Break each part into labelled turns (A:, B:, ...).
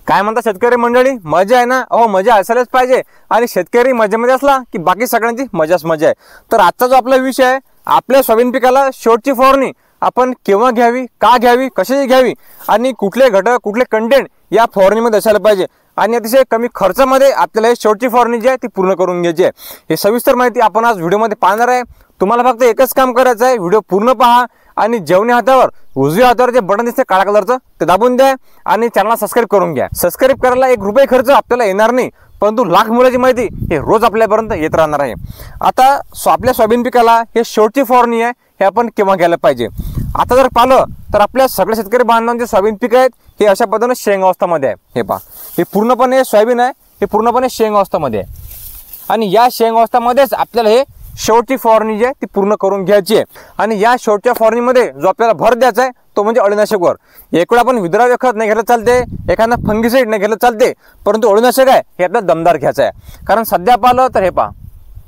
A: काय म्हणता शेतकरी मंडळी, मजा आहे ना? अहो मजा असायलाच पाहिजे आणि शेतकरी मजेमध्ये असला की बाकी सगळ्यांची मजाच मजा आहे। तर आजचा जो आपला विषय आहे, आपल्या सोयाबीन पिकाला शेवटची फवारणी आपण केव्हा घ्यावी, का घ्यावी, कशाची घ्यावी आणि कुठले घटक कुठले कंटेंट या फवारणीमध्ये असायला पाहिजे आणि अतिशय कमी खर्चामध्ये आपल्याला शेवटची फवारणी जी आहे ती पूर्ण करून घ्यायची आहे। हे सविस्तर माहिती आपण आज व्हिडिओमध्ये पाहणार आहे। तुम्हाला फक्त एकच काम करायचं आहे, व्हिडिओ पूर्ण पहा आणि जेवणी हातावर उजव्या हातावर जे बटन दिसते काळ्या कलरचं ते दाबून द्या आणि चॅनलला सबस्क्राइब करून घ्या। सबस्क्राइब करायला ₹1 खर्च आपल्याला येणार नाही, परंतु लाख मुलाची माहिती हे रोज आपल्यापर्यंत येत राहणार आहे। आता आपल्या सोयाबीन पिकाला हे शेवटची फवारणी आहे, हे आपण केव्हा घ्यायला पाहिजे। आता जर पाहिलं तर आपल्या सगळ्या शेतकरी बांधवांचे सोयाबीन पीक आहेत हे अशा पद्धतीने शेंग अवस्थेमध्ये आहे। हे पहा, हे पूर्णपणे सोयाबीन आहे, हे पूर्णपणे शेंग अवस्थेमध्ये आहे आणि या शेंग अवस्थेमध्येच आपल्याला हे शेवटची फवारणी जी आहे ती पूर्ण करून घ्यायची आहे। आणि या शेवटच्या फवारणीमध्ये जो आपल्याला भर द्यायचा आहे तो म्हणजे अळीनाशकवर। एक वेळ आपण विद्राव्य खत नाही घ्यायला चालते, एखादा फंगिसाइड नाही घ्यायला चालते, परंतु अळीनाशक आहे हे आपल्याला दमदार घ्यायचं आहे। कारण सध्या पाहिलं तर हे पहा,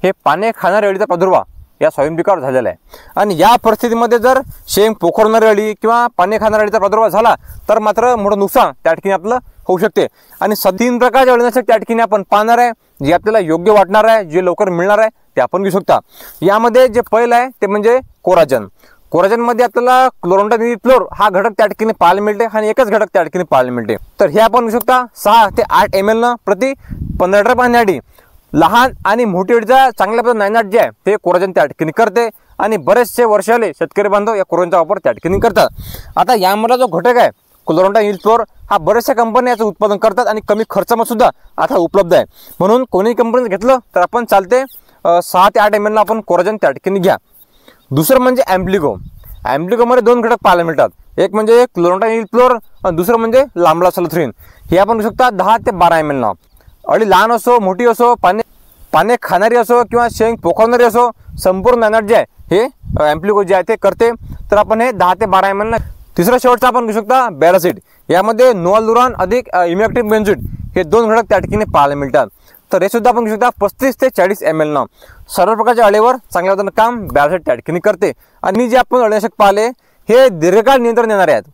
A: हे पाने खाणाऱ्या अळीचा प्रादुर्भाव या सोयाबीन पिकावर झालेला आहे आणि या परिस्थितीमध्ये जर शेंग पोखरणारी अळी किंवा पाने खाणाऱ्या अळीचा प्रादुर्भाव झाला तर मात्र मोठं नुकसान त्या ठिकाणी आपलं होऊ शकते। आणि 3 प्रकारचे अळीनाशक त्या ठिकाणी आपण पाहणार आहे, जे आपल्याला योग्य वाटणार आहे, जे लवकर मिळणार आहे ते आपण घेऊ शकता। यामध्ये जे पहिलं आहे ते म्हणजे कोराजन। कोराजन मध्ये आपल्याला क्लोरोंडानिफ्लोर हा घटक त्या ठिकाणी पाहायला मिळते आणि एकच घटक त्या ठिकाणी पाहायला मिळते। तर हे आपण घेऊ शकता 6 ते 8 ml न प्रति 15 लिटर पाण्यासाठी। लहान आणि मोठी अळीचा चांगल्या पद्धतीने नायनाट जे आहे ते कोराजन त्या ठिकाणी करते आणि बरेचसे वर्षाले शेतकरी बांधव या कोराजनचा वापर त्या ठिकाणी करतात। आता यामध्ये जो घटक आहे क्लोरोंडानिफ्लोर हा बऱ्याचशा कंपन्या याचं उत्पादन करतात आणि कमी खर्चामध्ये सुद्धा आता उपलब्ध आहे, म्हणून कोणी कंपनीचं घेतलं तर आपण चालते 6 ते 8 ml आपण कोराजन त्या ठिकाणी घ्या। दुसरं म्हणजे ॲम्प्लिको। ॲम्प्लिकोमध्ये 2 घटक पाहायला मिळतात, एक म्हणजे क्लोरोंडानिफ्लोर आणि दुसरं म्हणजे लांबडासल्फाथ्रिन। हे आपण घेऊ शकता 10 ते 12 ml न। अळी लहान असो मोठी असो, पाने खाणारी असो किंवा शेंग पोखरणारी असो, संपूर्ण नायनाट जे आहे हे ॲम्प्लिको जे आहे ते करते। तर आपण हे 10 ते 12 ml न। तिसरा शेवटचा आपण घेऊ शकता बॅरासिड। यामध्ये नोवाल्डुरान अधिक इमॅक्टिन बेंझोएट हे 2 घटक त्या ठिकाणी पाहायला मिळतात। तर हे सुद्धा आपण घेऊ शकता 35 ते 40 ml न। सर्व प्रकारच्या अळीवर चांगल्या पद्धतीने काम बॅरासिड त्या ठिकाणी करते आणि जे आपण अळीनाशक पाहिले हे दीर्घकाळ नियंत्रण देणारे आहेत,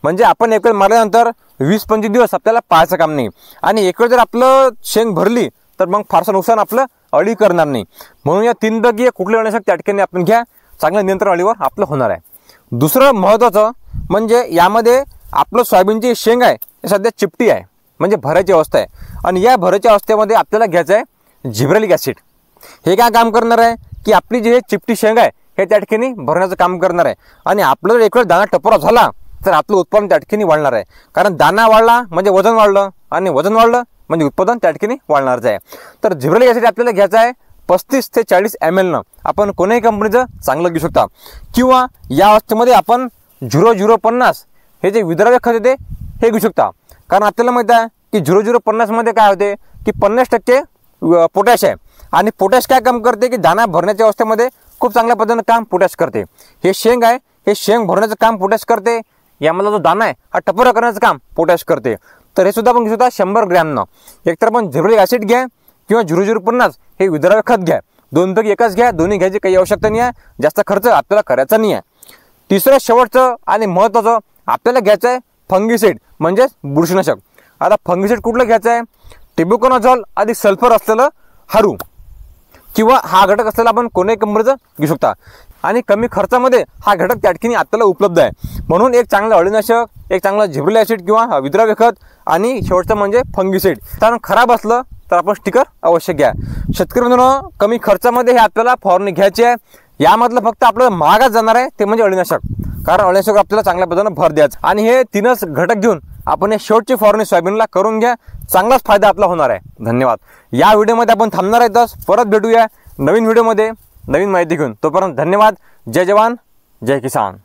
A: म्हणजे आपण एक वेळ मारल्यानंतर 20-25 दिवस आपल्याला पाहायचं काम नाही आणि एक वेळ जर आपलं शेंग भरली तर मग फारसं नुकसान आपलं अळी करणार नाही। म्हणून या 3 पैकी कुठले अळीनाशक त्या ठिकाणी आपण घ्या, चांगलं नियंत्रण अळीवर आपलं होणार आहे। दुसरं महत्त्वाचं म्हणजे यामध्ये आपलं सोयाबीनची शेंग आहे हे सध्या चिपटी आहे, म्हणजे भरायची अवस्था आहे आणि या भरायच्या अवस्थेमध्ये आपल्याला घ्यायचं आहे जिब्रेलिक ॲसिड। हे काय काम करणार आहे की आपली जी हे चिपटी शेंग आहे हे त्या ठिकाणी भरण्याचं काम करणार आहे आणि आपलं जर एक वेळ दाणा टपोरा झाला तर आपलं उत्पादन त्या ठिकाणी वाढणार आहे। कारण दाणा वाढला म्हणजे वजन वाढलं आणि वजन वाढलं म्हणजे उत्पादन त्या ठिकाणी वाढणारच आहे। तर जिब्रेलिक ॲसिड आपल्याला घ्यायचं आहे 35 ते 40 ml न। आपण कोणत्याही कंपनीचं चांगलं घेऊ शकता किंवा या अवस्थेमध्ये आपण 0050 हे जे विद्राव्य खत येते हे घेऊ शकता। कारण आपल्याला माहित आहे की 0050 मध्ये काय होते की 50% पोटॅश आहे आणि पोटॅश काय काम करते की दाणा भरण्याच्या अवस्थेमध्ये खूप चांगल्या पद्धतीने काम पोटॅश करते। हे शेंग आहे, हे शेंग भरण्याचं काम पोटॅश करते, यामधला जो दाणा आहे हा टपोरा करण्याचं काम पोटॅश करते। तर हे सुद्धा आपण घेऊ शकता 100 ग्रॅम न। एकतर आपण जिब्रेलिक ॲसिड घ्या किंवा 0050 हे विद्राव्य खत घ्या, 2 पैकी एकच घ्या, दोन्ही घ्यायची काही आवश्यकता नाही आहे, जास्त खर्च आपल्याला करायचा नाही आहे। तिसरं शेवटचं आणि महत्त्वाचं आपल्याला घ्यायचं आहे फंगिसाइड म्हणजेच बुरशीनाशक। आता फंगिसाइड कुठलं घ्यायचं आहे, टिबुकोनाझॉल अधिक सल्फर असलेलं हारू किंवा हा घटक असलेला आपण कोणत्याही कंपनीचं घेऊ शकता आणि कमी खर्चामध्ये हा घटक त्या ठिकाणी आपल्याला उपलब्ध आहे। म्हणून एक चांगलं अळीनाशक, एक चांगलं जिब्रेलिक ॲसिड किंवा विद्राव्य खत आणि शेवटचं म्हणजे फंगिसाइड। कारण खराब असलं तर आपण स्टिकर अवश्य घ्या। शेतकरी मित्रांनो, कमी खर्चामध्ये हे आपल्याला फवारणी घ्यायची आहे। यामधलं फक्त आपल्याला महागात जाणार आहे ते म्हणजे अळीनाशक, कारण अळीनाशक आपल्याला चांगल्या पद्धतीने भर द्यायचं आणि हे 3च घटक घेऊन आपण हे शेवटची फवारणी सोयाबीनला करून घ्या, चांगलाच फायदा आपला होणार आहे। धन्यवाद। या व्हिडिओमध्ये आपण थांबणार आहेतच, परत भेटूया नवीन व्हिडिओमध्ये नवीन माहिती घेऊन। तोपर्यंत धन्यवाद। जय जवान जय किसान।